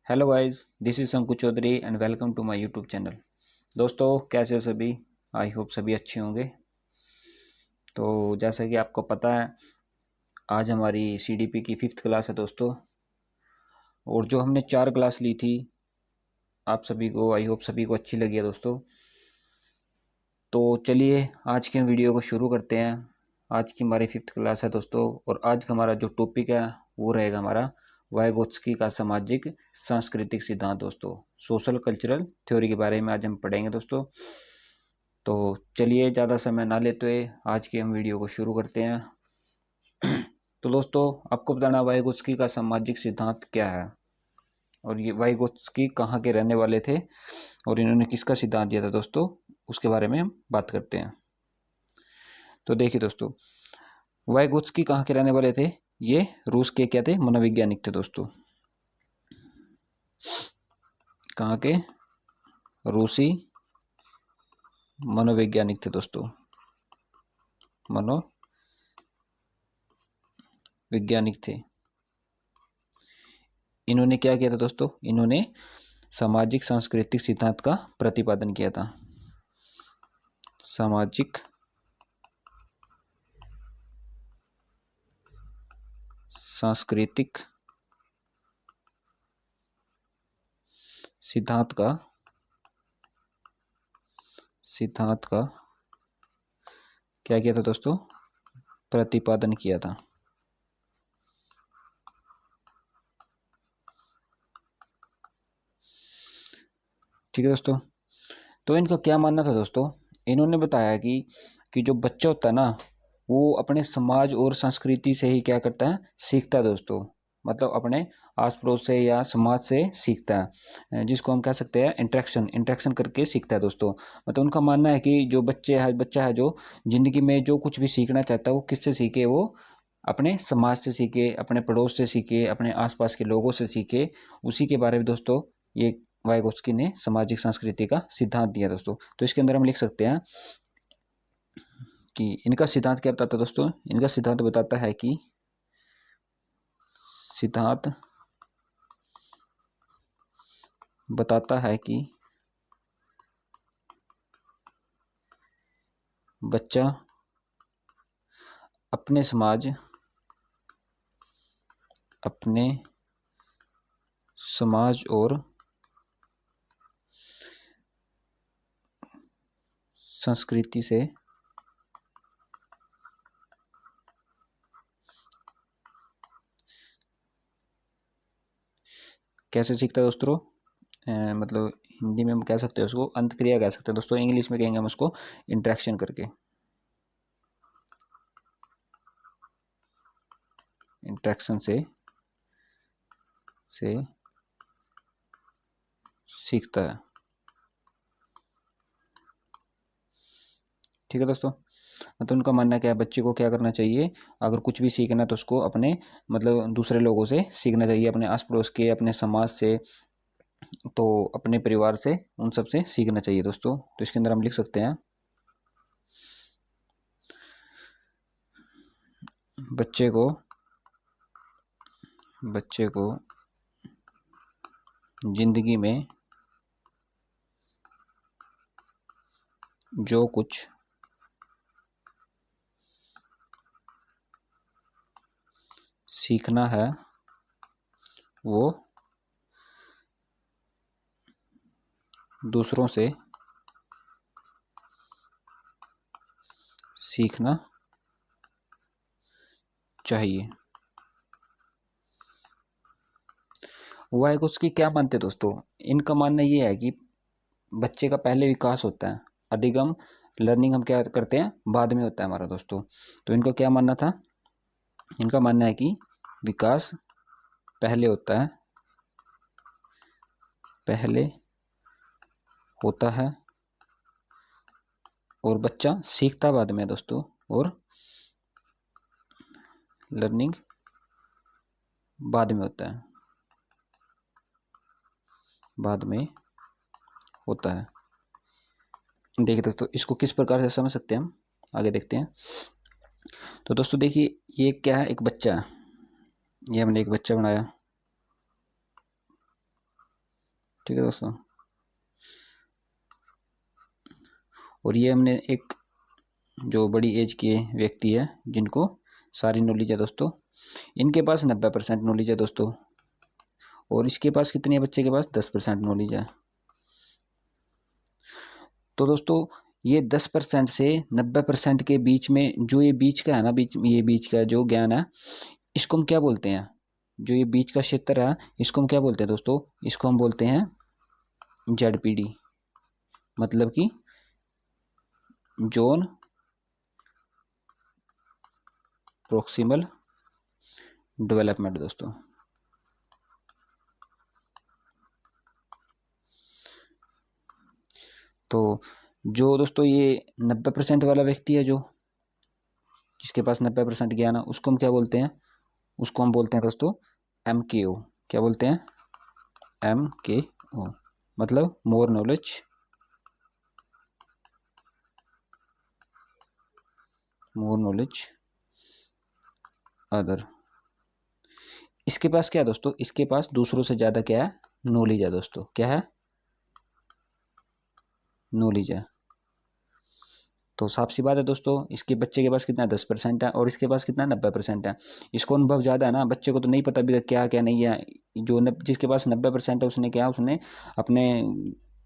Hello guys, this is Shanku Chaudhary and welcome to my YouTube channel. दोस्तों, कैसे हो सभी? आई होप सभी अच्छे होंगे। तो जैसा कि आपको पता है, आज हमारी सीडीपी की 5th क्लास है दोस्तों। और जो हमने 4 क्लास ली थी, आप सभी को आई होप सभी को अच्छी लगी है दोस्तों। तो चलिए आज के वीडियो को शुरू करते हैं। आज की हमारी 5th क्लास है दोस्तों, और आज का हमारा जो टॉपिक है वो रहेगा हमारा वाइगोत्स्की का सामाजिक सांस्कृतिक सिद्धांत दोस्तों। सोशल कल्चरल थ्योरी के बारे में आज हम पढ़ेंगे दोस्तों। तो चलिए ज़्यादा समय ना लेते हुए आज के हम वीडियो को शुरू करते हैं। तो दोस्तों, आपको बताना वाइगोत्स्की का सामाजिक सिद्धांत क्या है, और ये वाइगोत्स्की कहाँ के रहने वाले थे और इन्होंने किसका सिद्धांत दिया था दोस्तों, उसके बारे में हम बात करते हैं। तो देखिए दोस्तों, वाइगोत्स्की कहाँ के रहने वाले थे? ये रूस के क्या थे? मनोवैज्ञानिक थे दोस्तों। कहाँ के? रूसी मनोवैज्ञानिक थे दोस्तों। मनोवैज्ञानिक थे। इन्होंने क्या किया था दोस्तों? इन्होंने सामाजिक सांस्कृतिक सिद्धांत का प्रतिपादन किया था। सामाजिक सांस्कृतिक सिद्धांत का क्या किया था दोस्तों? प्रतिपादन किया था। ठीक है दोस्तों। तो इनका क्या मानना था दोस्तों? इन्होंने बताया कि जो बच्चा होता है ना, वो अपने समाज और संस्कृति से ही क्या करता है? सीखता है दोस्तों। मतलब अपने आस पड़ोस से या समाज से सीखता है, जिसको हम कह सकते हैं इंटरेक्शन करके सीखता है दोस्तों। मतलब उनका मानना है कि जो बच्चा है जो जिंदगी में जो कुछ भी सीखना चाहता है वो किससे सीखे? वो अपने समाज से सीखे, अपने पड़ोस से सीखे, अपने आसपास के लोगों से सीखे। उसी के बारे में दोस्तों ये वाइगोत्स्की ने सामाजिक संस्कृति का सिद्धांत दिया दोस्तों। तो इसके अंदर हम लिख सकते हैं कि इनका सिद्धांत क्या बताता है दोस्तों? इनका सिद्धांत बताता है कि सिद्धांत बताता है कि बच्चा अपने समाज और संस्कृति से कैसे सीखता है दोस्तों? मतलब हिंदी में हम कह सकते हैं उसको अंतक्रिया कह सकते हैं दोस्तों। इंग्लिश में कहेंगे हम उसको इंटरेक्शन करके। इंटरेक्शन से सीखता है। ठीक है दोस्तों। तो उनका मानना क्या है? बच्चे को क्या करना चाहिए? अगर कुछ भी सीखना है तो उसको अपने मतलब दूसरे लोगों से सीखना चाहिए, अपने आस पड़ोस के, अपने समाज से, तो अपने परिवार से, उन सब से सीखना चाहिए दोस्तों। तो इसके अंदर हम लिख सकते हैं बच्चे को जिंदगी में जो कुछ सीखना है वो दूसरों से सीखना चाहिए। वाइगोत्स्की क्या मानते दोस्तों? इनका मानना ये है कि बच्चे का पहले विकास होता है, अधिगम लर्निंग हम क्या करते हैं? बाद में होता है हमारा दोस्तों। तो इनका क्या मानना था? इनका मानना है कि विकास पहले होता है, और बच्चा सीखता बाद में दोस्तों, और लर्निंग बाद में होता है, बाद में होता है। देखिए दोस्तों, इसको किस प्रकार से समझ सकते हैं हम, आगे देखते हैं। तो दोस्तों देखिए, ये क्या है? एक बच्चा है। ये हमने एक बच्चा बनाया। ठीक है दोस्तों। और ये हमने एक जो बड़ी एज के व्यक्ति है जिनको सारी नॉलेज है दोस्तों, इनके पास 90% नॉलेज है दोस्तों, और इसके पास कितनी है, बच्चे के पास 10% नॉलेज है। तो दोस्तों ये 10% से 90% के बीच में जो ये बीच का है ना, ये बीच का जो ज्ञान है, इसको हम क्या बोलते हैं, जो ये बीच का क्षेत्र है इसको हम क्या बोलते हैं दोस्तों, इसको हम बोलते हैं ZPD, मतलब कि जोन प्रोक्सिमल डेवलपमेंट दोस्तों। तो जो दोस्तों ये 90% वाला व्यक्ति है, जो जिसके पास 90% ज्ञान है, उसको हम क्या बोलते हैं, उसको हम बोलते हैं दोस्तों MKO। क्या बोलते हैं, MKO, मतलब मोर नॉलेज अदर। इसके पास क्या है दोस्तों, इसके पास दूसरों से ज्यादा क्या है, नॉलेज है दोस्तों। क्या है, नॉलेज है। तो साफ सी बात है दोस्तों, इसके बच्चे के पास कितना 10% है और इसके पास कितना 90% है। इसको अनुभव ज़्यादा है ना, बच्चे को तो नहीं पता भी क्या क्या नहीं है। जो जिसके पास 90% है उसने क्या, उसने अपने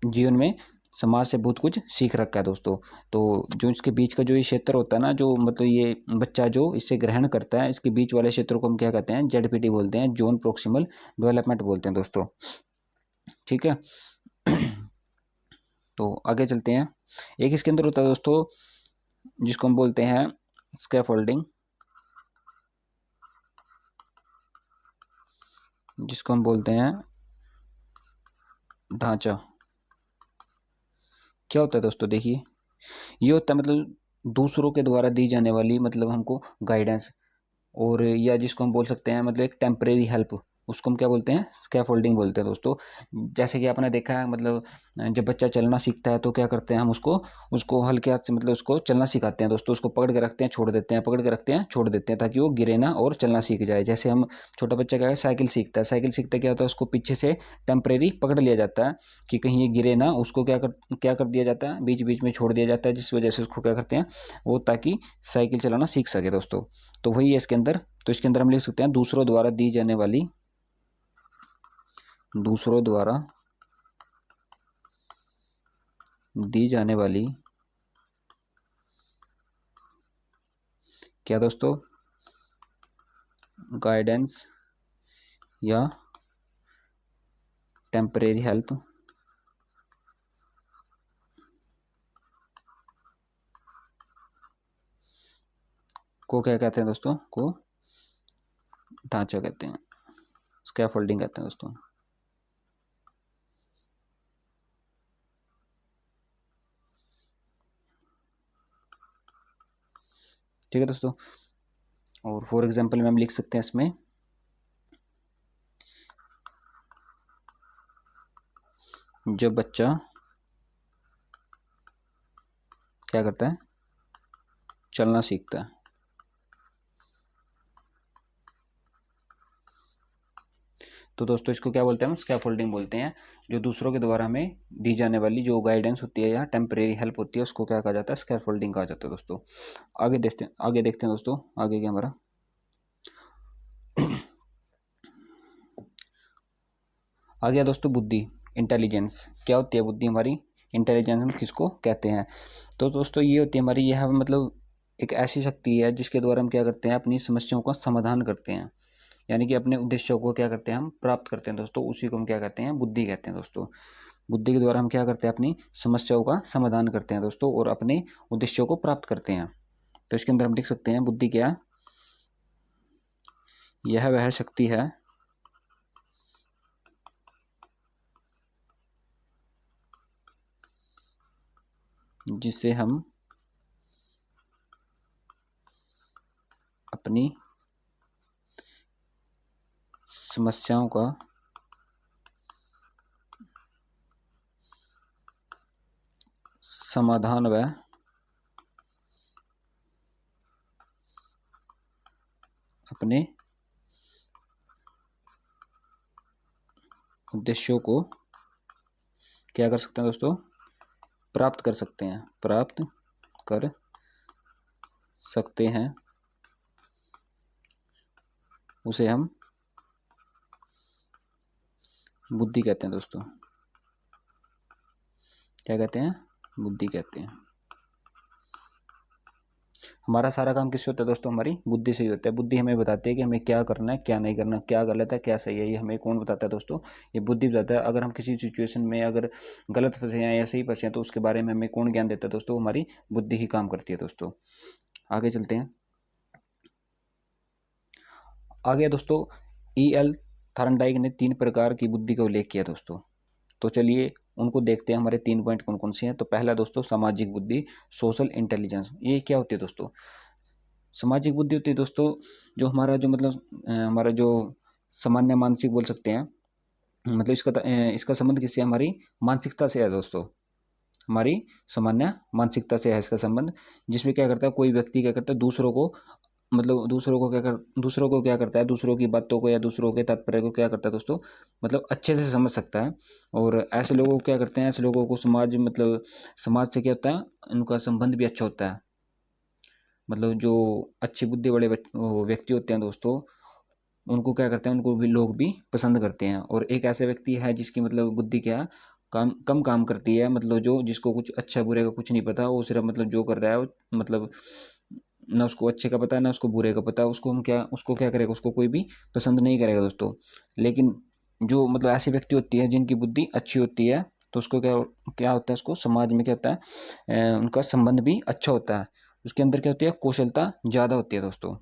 जीवन में समाज से बहुत कुछ सीख रखा है दोस्तों। तो जो इसके बीच का जो ये क्षेत्र होता है ना, जो मतलब ये बच्चा जो इससे ग्रहण करता है, इसके बीच वाले क्षेत्र को हम क्या कहते हैं, ZPD बोलते हैं, जोन प्रोक्सिमल डेवलपमेंट बोलते हैं दोस्तों। ठीक है। तो आगे चलते हैं। एक इसके अंदर होता है दोस्तों जिसको हम बोलते हैं स्कैफोल्डिंग, जिसको हम बोलते हैं ढांचा। क्या होता है दोस्तों, देखिए ये होता है मतलब दूसरों के द्वारा दी जाने वाली, मतलब हमको गाइडेंस, और या जिसको हम बोल सकते हैं मतलब एक टेम्परेरी हेल्प, उसको हम क्या बोलते हैं, स्कैफोल्डिंग बोलते हैं दोस्तों। जैसे कि आपने देखा है मतलब जब बच्चा चलना सीखता है तो क्या करते हैं हम उसको उसको हल्के हाथ से मतलब उसको चलना सिखाते हैं दोस्तों। उसको पकड़ के रखते हैं, छोड़ देते हैं, पकड़ के रखते हैं, छोड़ देते हैं, ताकि वो गिरे ना और चलना सीख जाए। जैसे हम छोटा बच्चा क्या है, साइकिल सीखता है, साइकिल सीखते क्या होता है, उसको पीछे से टेम्परेरी पकड़ लिया जाता है कि कहीं ये गिरे ना। उसको क्या कर दिया जाता है, बीच बीच में छोड़ दिया जाता है, जिस वजह से उसको क्या करते हैं वो, ताकि साइकिल चलाना सीख सके दोस्तों। तो वही है इसके अंदर। तो इसके अंदर हम लिख सकते हैं दूसरों द्वारा दी जाने वाली क्या दोस्तों, गाइडेंस या टेम्परेरी हेल्प को क्या कहते हैं दोस्तों, को ढांचा कहते हैं, स्कैफोल्डिंग कहते हैं दोस्तों। ठीक है दोस्तों। और फॉर एग्जांपल में हम लिख सकते हैं इसमें, जब बच्चा क्या करता है, चलना सीखता है, तो दोस्तों इसको क्या बोलते हैं, हम स्कैफोल्डिंग बोलते हैं। जो दूसरों के द्वारा हमें दी जाने वाली जो गाइडेंस होती है या टेम्परेरी हेल्प होती है, उसको क्या कहा जाता है, स्कैफोल्डिंग कहा जाता है दोस्तों। आगे देखते हैं दोस्तों, आगे क्या हमारा आ गया दोस्तों, बुद्धि, इंटेलिजेंस। क्या होती है बुद्धि हमारी, इंटेलिजेंस हम किसको कहते हैं। तो दोस्तों ये होती है हमारी, यह मतलब एक ऐसी शक्ति है जिसके द्वारा हम क्या करते हैं, अपनी समस्याओं का समाधान करते हैं, यानी कि अपने उद्देश्यों को क्या करते हैं, हम प्राप्त करते हैं दोस्तों। उसी को हम क्या कहते हैं, बुद्धि कहते हैं दोस्तों। बुद्धि के द्वारा हम क्या करते हैं, अपनी समस्याओं का समाधान करते हैं दोस्तों, और अपने उद्देश्यों को प्राप्त करते हैं। तो इसके अंदर हम लिख सकते हैं, बुद्धि क्या, यह वह शक्ति है जिससे हम अपनी समस्याओं का समाधान व अपने उद्देश्यों को क्या कर सकते हैं दोस्तों, प्राप्त कर सकते हैं, प्राप्त कर सकते हैं, उसे हम बुद्धि कहते हैं दोस्तों। क्या कहते हैं, बुद्धि कहते हैं। हमारा सारा काम किससे होता है दोस्तों, हमारी बुद्धि से ही होता है। बुद्धि हमें बताती है कि हमें क्या करना है, क्या नहीं करना, क्या गलत है, क्या सही है। ये हमें कौन बताता है दोस्तों, ये बुद्धि बताता है। अगर हम किसी सिचुएशन में अगर गलत फंसे हैं या सही फंसे हैं तो उसके बारे में हमें कौन ज्ञान देता है दोस्तों, हमारी बुद्धि ही काम करती है दोस्तों। आगे चलते हैं। आगे दोस्तों, E.L. थॉर्नडाइक ने 3 प्रकार की बुद्धि का उल्लेख किया दोस्तों। तो चलिए उनको देखते हैं, हमारे 3 पॉइंट कौन कौन से हैं। तो पहला दोस्तों, सामाजिक बुद्धि, सोशल इंटेलिजेंस। ये क्या होती है दोस्तों, सामाजिक बुद्धि होती है दोस्तों जो हमारा जो मतलब हमारा जो सामान्य मानसिक बोल सकते हैं, मतलब इसका संबंध किससे है, हमारी मानसिकता से है दोस्तों। हमारी सामान्य मानसिकता से है इसका संबंध। जिसमें क्या करता है, कोई व्यक्ति क्या करता है, दूसरों को मतलब दूसरों को क्या करता है, दूसरों की बातों को या दूसरों के तात्पर्य को क्या करता है दोस्तों, मतलब अच्छे से समझ सकता है। और ऐसे लोगों को क्या करते हैं, ऐसे लोगों को समाज मतलब समाज से क्या होता है, उनका संबंध भी अच्छा होता है। मतलब जो अच्छी बुद्धि वाले वो व्यक्ति होते हैं दोस्तों, उनको क्या करते हैं, उनको भी लोग भी पसंद करते हैं। और एक ऐसा व्यक्ति है जिसकी मतलब बुद्धि क्या कम काम करती है, मतलब जो जिसको कुछ अच्छा बुरे का कुछ नहीं पता, वो सिर्फ मतलब जो कर रहा है वो मतलब ना उसको अच्छे का पता है ना उसको बुरे का पता है, उसको क्या करेगा, उसको कोई भी पसंद नहीं करेगा दोस्तों। लेकिन जो मतलब ऐसी व्यक्ति होती है जिनकी बुद्धि अच्छी होती है, तो उसको क्या क्या होता है, उसको समाज में क्या होता है, उनका संबंध भी अच्छा होता है। उसके अंदर क्या होती है, कौशलता ज़्यादा होती है दोस्तों।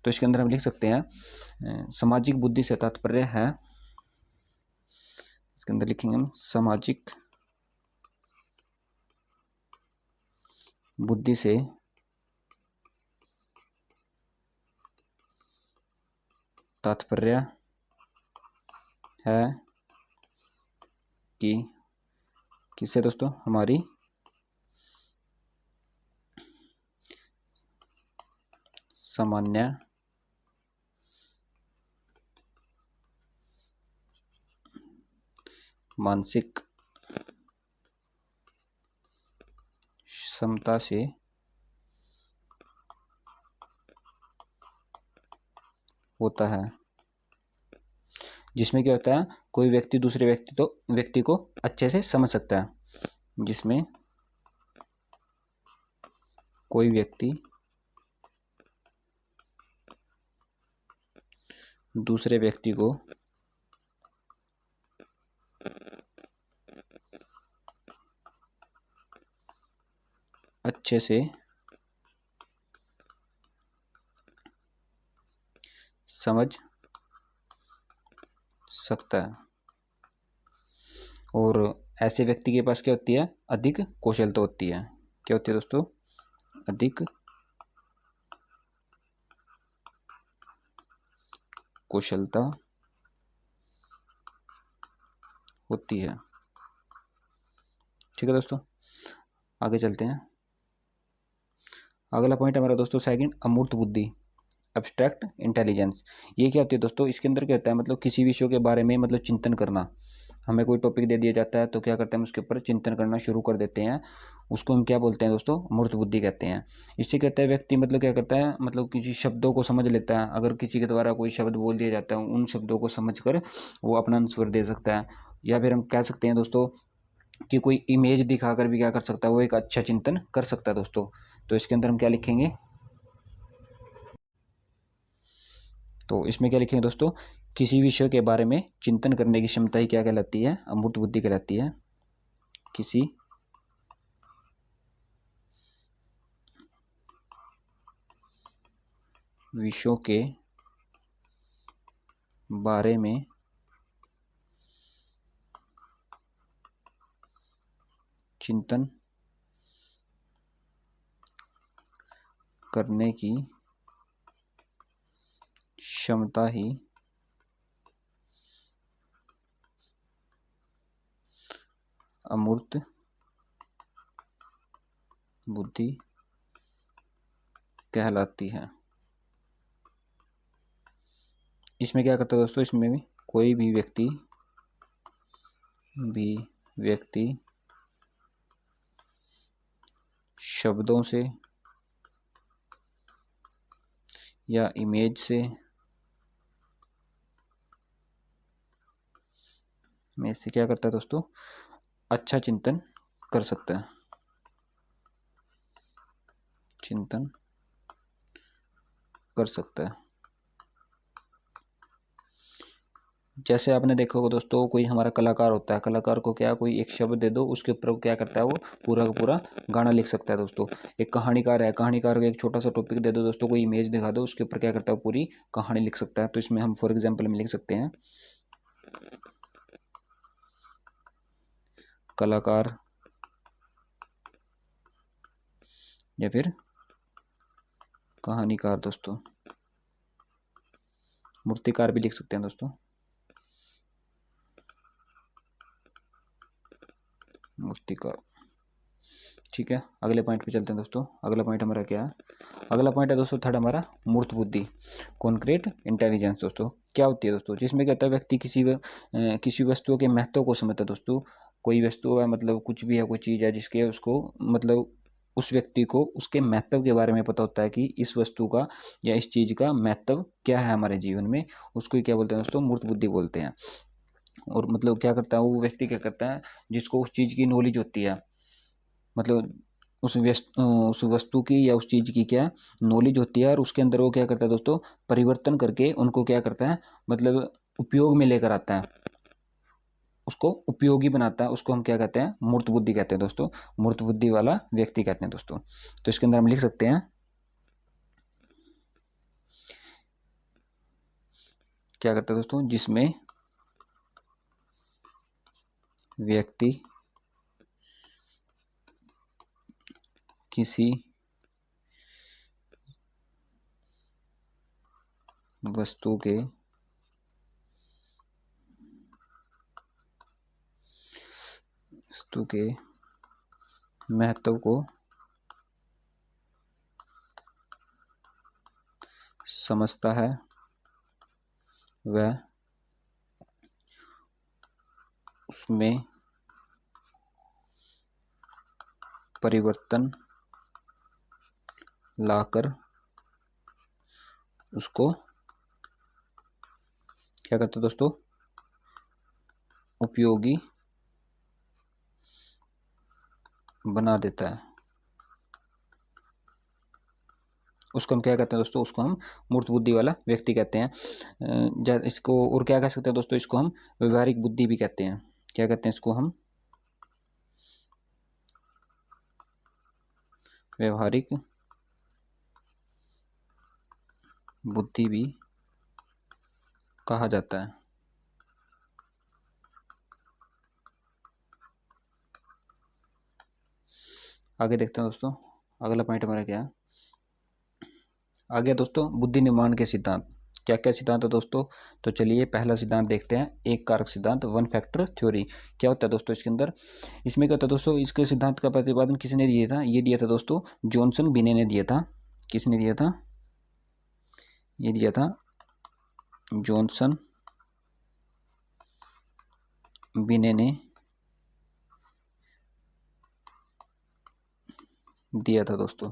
तो इसके अंदर हम लिख सकते हैं सामाजिक बुद्धि से तात्पर्य है, इसके अंदर लिखेंगे हम सामाजिक बुद्धि से तात्पर्य है कि किससे दोस्तों, हमारी सामान्य मानसिक क्षमता से होता है। जिसमें क्या होता है, कोई व्यक्ति दूसरे व्यक्ति को अच्छे से समझ सकता है। जिसमें कोई व्यक्ति दूसरे व्यक्ति को अच्छे से समझ सकता है। और ऐसे व्यक्ति के पास क्या होती है, अधिक कौशलता होती है। क्या होती है दोस्तों, अधिक कौशलता होती है। ठीक है दोस्तों, आगे चलते हैं। अगला पॉइंट हमारा दोस्तों सेकंड, अमूर्त बुद्धि, एब्स्ट्रैक्ट इंटेलिजेंस। ये क्या होती है दोस्तों, इसके अंदर क्या होता है, मतलब किसी विषय के बारे में मतलब चिंतन करना। हमें कोई टॉपिक दे दिया जाता है तो क्या करते हैं, हम उसके ऊपर चिंतन करना शुरू कर देते हैं। उसको हम क्या बोलते हैं दोस्तों, अमूर्त बुद्धि कहते हैं। इससे कहता है व्यक्ति मतलब क्या करता है, मतलब किसी शब्दों को समझ लेता है। अगर किसी के द्वारा कोई शब्द बोल दिया जाता है, उन शब्दों को समझ कर वो अपना आंसर दे सकता है। या फिर हम कह सकते हैं दोस्तों कि कोई इमेज दिखाकर भी क्या कर सकता है, वो एक अच्छा चिंतन कर सकता है दोस्तों। तो इसके अंदर हम क्या लिखेंगे, तो इसमें क्या लिखेंगे दोस्तों, किसी विषय के बारे में चिंतन करने की क्षमता ही क्या कहलाती है, अमूर्त बुद्धि कहलाती है। किसी विषयों के बारे में चिंतन करने की क्षमता ही अमूर्त बुद्धि कहलाती है। इसमें क्या करता है दोस्तों, इसमें भी कोई भी व्यक्ति भी व्यक्ति शब्दों से या इमेज से क्या करता है दोस्तों, अच्छा चिंतन कर सकता है, चिंतन कर सकता है। जैसे आपने देखा होगा दोस्तों, कोई हमारा कलाकार होता है, कलाकार को क्या, कोई एक शब्द दे दो, उसके ऊपर वो क्या करता है, वो पूरा का पूरा गाना लिख सकता है दोस्तों। एक कहानीकार है, कहानीकार को एक छोटा सा टॉपिक दे दो दोस्तों, कोई इमेज दिखा दो, उसके ऊपर क्या करता है, वो पूरी कहानी लिख सकता है। तो इसमें हम फॉर एग्जाम्पल में लिख सकते हैं, कलाकार या फिर कहानीकार दोस्तों। मूर्तिकार भी लिख सकते हैं दोस्तों, मूर्तिकार। ठीक है, अगले पॉइंट पे चलते हैं दोस्तों। अगला पॉइंट हमारा क्या है, अगला पॉइंट है दोस्तों थर्ड हमारा, मूर्त बुद्धि, कॉन्क्रीट इंटेलिजेंस दोस्तों। क्या होती है दोस्तों, जिसमें क्या होता है, व्यक्ति किसी वस्तु के महत्व को समझता है दोस्तों। कोई वस्तु है, मतलब कुछ भी है, कोई चीज़ है, जिसके उसको मतलब उस व्यक्ति को उसके महत्व के बारे में पता होता है कि इस वस्तु का या इस चीज़ का महत्व क्या है हमारे जीवन में, उसको क्या बोलते हैं दोस्तों, मूर्त बुद्धि बोलते हैं। और मतलब क्या करता है वो व्यक्ति, क्या करता है, जिसको उस चीज़ की नॉलेज होती है, मतलब उस वस्तु की या उस चीज़ की क्या नॉलेज होती है, और उसके अंदर वो क्या करता है दोस्तों, परिवर्तन करके उनको क्या करता है, मतलब उपयोग में लेकर आता है, उसको उपयोगी बनाता है। उसको हम क्या कहते हैं, मूर्त बुद्धि कहते हैं दोस्तों, मूर्त बुद्धि वाला व्यक्ति कहते हैं दोस्तों। तो इसके अंदर हम लिख सकते हैं, क्या करता है दोस्तों, जिसमें व्यक्ति किसी वस्तु के महत्व को समझता है, वह उसमें परिवर्तन लाकर उसको क्या करता है दोस्तों, उपयोगी बना देता है। उसको हम क्या कहते हैं दोस्तों, उसको हम मूर्त बुद्धि वाला व्यक्ति कहते हैं। इसको और क्या कह सकते हैं दोस्तों, इसको हम व्यवहारिक बुद्धि भी कहते हैं। क्या कहते हैं इसको हम, व्यवहारिक बुद्धि भी कहा जाता है। आगे देखते हैं दोस्तों, अगला पॉइंट हमारा क्या है, आगे दोस्तों बुद्धि निर्माण के सिद्धांत। क्या क्या सिद्धांत है दोस्तों, तो चलिए पहला सिद्धांत देखते हैं, एक कारक सिद्धांत, वन फैक्टर थ्योरी। क्या होता है दोस्तों इसके अंदर, इसमें क्या होता है दोस्तों, इसके सिद्धांत का प्रतिपादन किसने दिया था, ये दिया था दोस्तों जॉनसन बिने ने दिया था। किसने दिया था, ये दिया था जॉनसन बिने ने दिया था दोस्तों।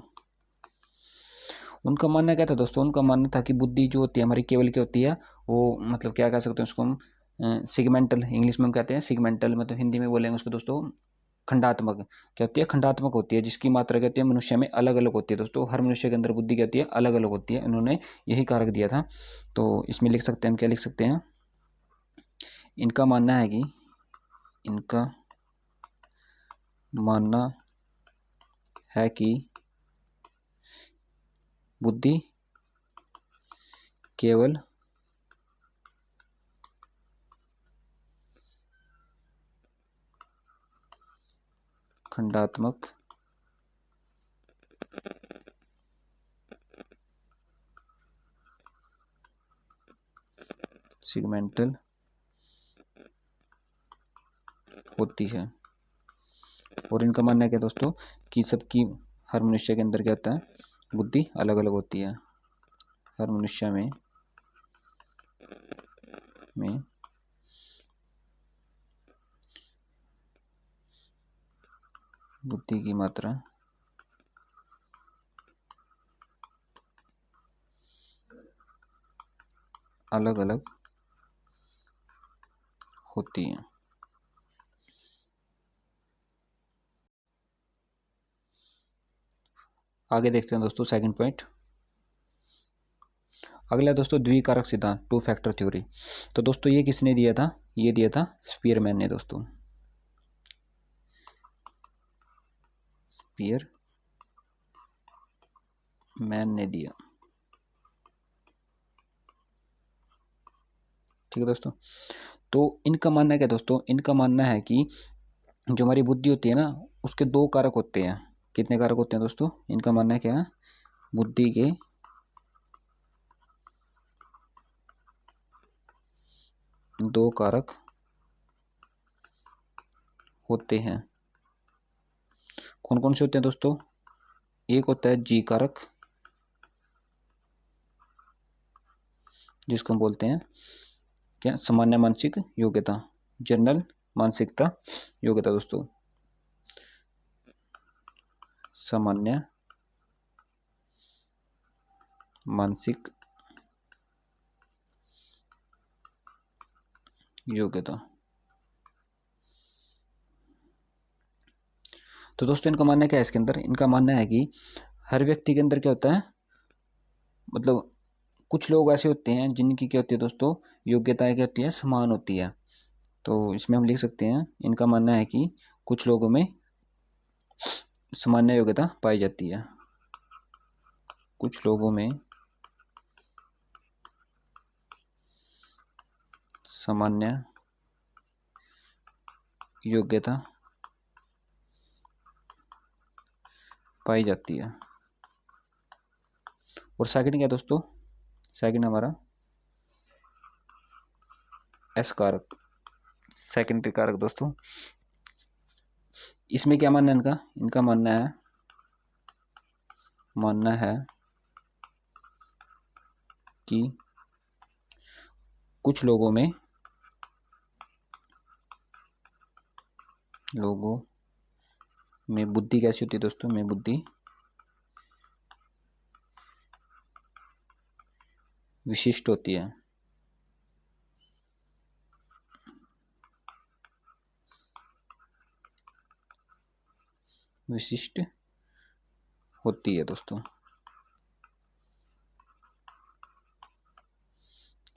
उनका मानना क्या था दोस्तों, उनका मानना था कि बुद्धि जो होती है हमारी केवल क्या होती है, वो मतलब क्या कह सकते हैं उसको हम, सिगमेंटल, इंग्लिश में हम कहते हैं सिगमेंटल, मतलब हिंदी में बोलेंगे उसको दोस्तों खंडात्मक। क्या होती है, खंडात्मक होती है, जिसकी मात्रा क्या होती है मनुष्य में अलग अलग होती है दोस्तों। हर मनुष्य के अंदर बुद्धि क्या होती है, अलग अलग होती है। उन्होंने यही कारक दिया था। तो इसमें लिख सकते हैं हम, क्या लिख सकते हैं, इनका मानना है कि, इनका मानना है कि बुद्धि केवल खंडात्मक सिगमेंटल होती है। और इनका मानना है क्या दोस्तों, कि सबकी, हर मनुष्य के अंदर क्या होता है, बुद्धि अलग अलग होती है। हर मनुष्य में बुद्धि की मात्रा अलग अलग होती है। आगे देखते हैं दोस्तों सेकंड पॉइंट। अगला दोस्तों द्विकारक सिद्धांत, टू फैक्टर थ्योरी। तो दोस्तों ये किसने दिया था? ये दिया था स्पीयरमैन ने दोस्तों। स्पीयरमैन ने दिया। ठीक है दोस्तों। तो इनका मानना है क्या दोस्तों? इनका मानना है कि जो हमारी बुद्धि होती है ना, उसके दो कारक होते हैं। कितने कारक होते हैं दोस्तों? इनका मानना है क्या? बुद्धि के दो कारक होते हैं। कौन कौन से होते हैं दोस्तों? एक होता है जी कारक, जिसको हम बोलते हैं क्या? सामान्य मानसिक योग्यता, जनरल मानसिकता योग्यता दोस्तों। सामान्य मानसिक योग्यता। तो दोस्तों इनका मानना क्या है इसके अंदर? इनका मानना है कि हर व्यक्ति के अंदर क्या होता है, मतलब कुछ लोग ऐसे होते हैं जिनकी क्या होती है दोस्तों, योग्यताएं क्या होती है? समान होती है। तो इसमें हम लिख सकते हैं, इनका मानना है कि कुछ लोगों में सामान्य योग्यता पाई जाती है। कुछ लोगों में सामान्य योग्यता पाई जाती है। और सेकंड क्या दोस्तों? सेकंड हमारा एस कारक, सेकेंडरी कारक दोस्तों। इसमें क्या मानना है इनका? इनका मानना है कि कुछ लोगों में बुद्धि कैसी होती है दोस्तों? में बुद्धि विशिष्ट होती है। विशिष्ट होती है दोस्तों।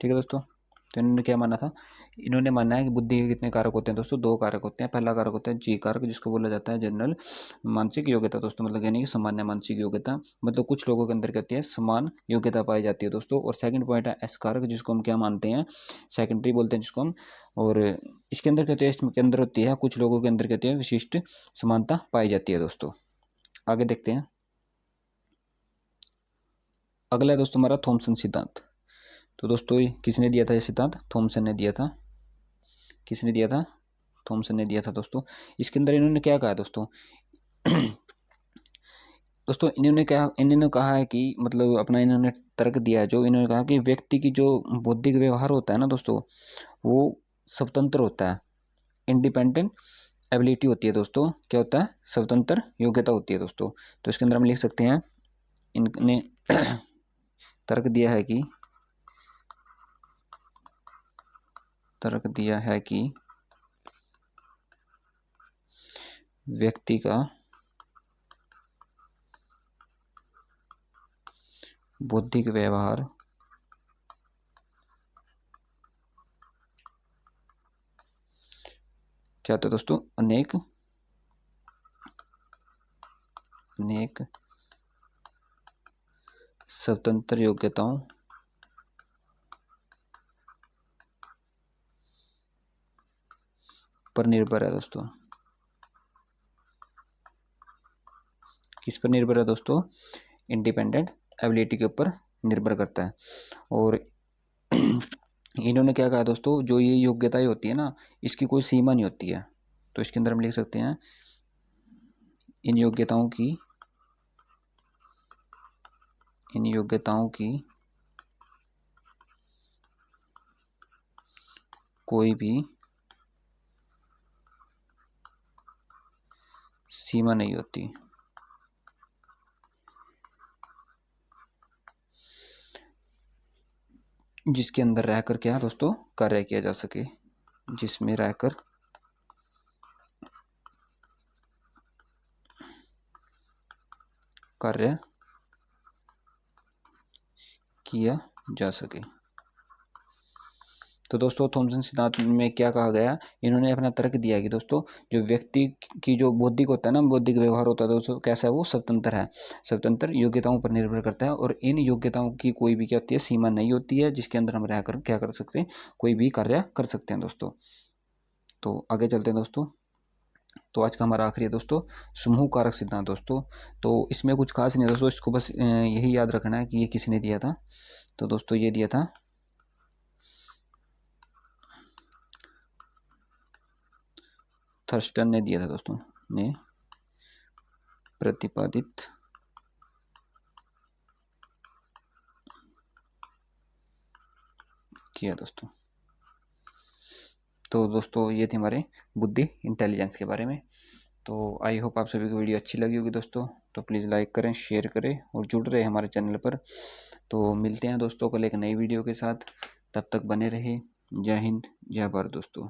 ठीक है दोस्तों। तो इन्होंने क्या माना था? इन्होंने माना है कि बुद्धि के कितने कारक होते हैं दोस्तों? दो कारक होते हैं। पहला कारक होता है जी कारक, जिसको बोला जाता है जनरल मानसिक योग्यता दोस्तों, मतलब यानी कि सामान्य मानसिक योग्यता, मतलब कुछ लोगों के अंदर क्या होती है? समान योग्यता पाई जाती है दोस्तों। और सेकंड पॉइंट है एस कारक, जिसको हम क्या मानते हैं? सेकेंडरी बोलते हैं जिसको हम। और इसके अंदर क्या होती है? इसके अंदर होती है कुछ लोगों के अंदर क्या होती है? विशिष्ट समानता पाई जाती है दोस्तों। आगे देखते हैं। अगला है दोस्तों हमारा थॉमसन सिद्धांत। तो दोस्तों किसने दिया था ये सिद्धांत? थॉमसन ने दिया था। किसने दिया था? थॉमसन ने दिया था दोस्तों। इसके अंदर इन्होंने क्या कहा दोस्तों? दोस्तों इन्होंने कहा है कि मतलब अपना इन्होंने तर्क दिया है, जो इन्होंने कहा कि व्यक्ति की जो बौद्धिक व्यवहार होता है ना दोस्तों, वो स्वतंत्र होता है। इंडिपेंडेंट एबिलिटी होती है दोस्तों। क्या होता है? स्वतंत्र योग्यता होती है दोस्तों। तो इसके अंदर हम लिख सकते हैं, इनने तर्क दिया है कि व्यक्ति का बौद्धिक व्यवहार क्या होता है दोस्तों? अनेक स्वतंत्र योग्यताओं पर निर्भर है दोस्तों। किस पर निर्भर है दोस्तों? इंडिपेंडेंट एबिलिटी के ऊपर निर्भर करता है। और इन्होंने क्या कहा दोस्तों? जो ये योग्यताएं होती है ना, इसकी कोई सीमा नहीं होती है। तो इसके अंदर हम लिख सकते हैं, इन योग्यताओं की कोई भी सीमा नहीं होती, जिसके अंदर रहकर क्या दोस्तों कार्य किया जा सके, जिसमें रहकर कार्य किया जा सके। तो दोस्तों थॉमसन सिद्धांत में क्या कहा गया, इन्होंने अपना तर्क दिया कि दोस्तों जो व्यक्ति की जो बौद्धिक होता है ना, बौद्धिक व्यवहार होता है दोस्तों, कैसा है वो स्वतंत्र है, स्वतंत्र योग्यताओं पर निर्भर करता है, और इन योग्यताओं की कोई भी क्या होती है, सीमा नहीं होती है, जिसके अंदर हम रहकर क्या कर सकते हैं, कोई भी कार्य कर सकते हैं दोस्तों। तो आगे चलते हैं दोस्तों। तो आज का हमारा आखिरी है दोस्तों समूह कारक सिद्धांत दोस्तों। तो इसमें कुछ खास नहीं है दोस्तों, इसको बस यही याद रखना है कि ये किसने दिया था। तो दोस्तों ये दिया था थर्स्टन ने दिया था दोस्तों, ने प्रतिपादित किया दोस्तों। तो दोस्तों ये थे हमारे बुद्धि इंटेलिजेंस के बारे में। तो आई होप आप सभी को वीडियो अच्छी लगी होगी दोस्तों। तो प्लीज़ लाइक करें, शेयर करें और जुड़ रहे हमारे चैनल पर। तो मिलते हैं दोस्तों कल एक नई वीडियो के साथ, तब तक बने रहे। जय हिंद, जय भारत दोस्तों।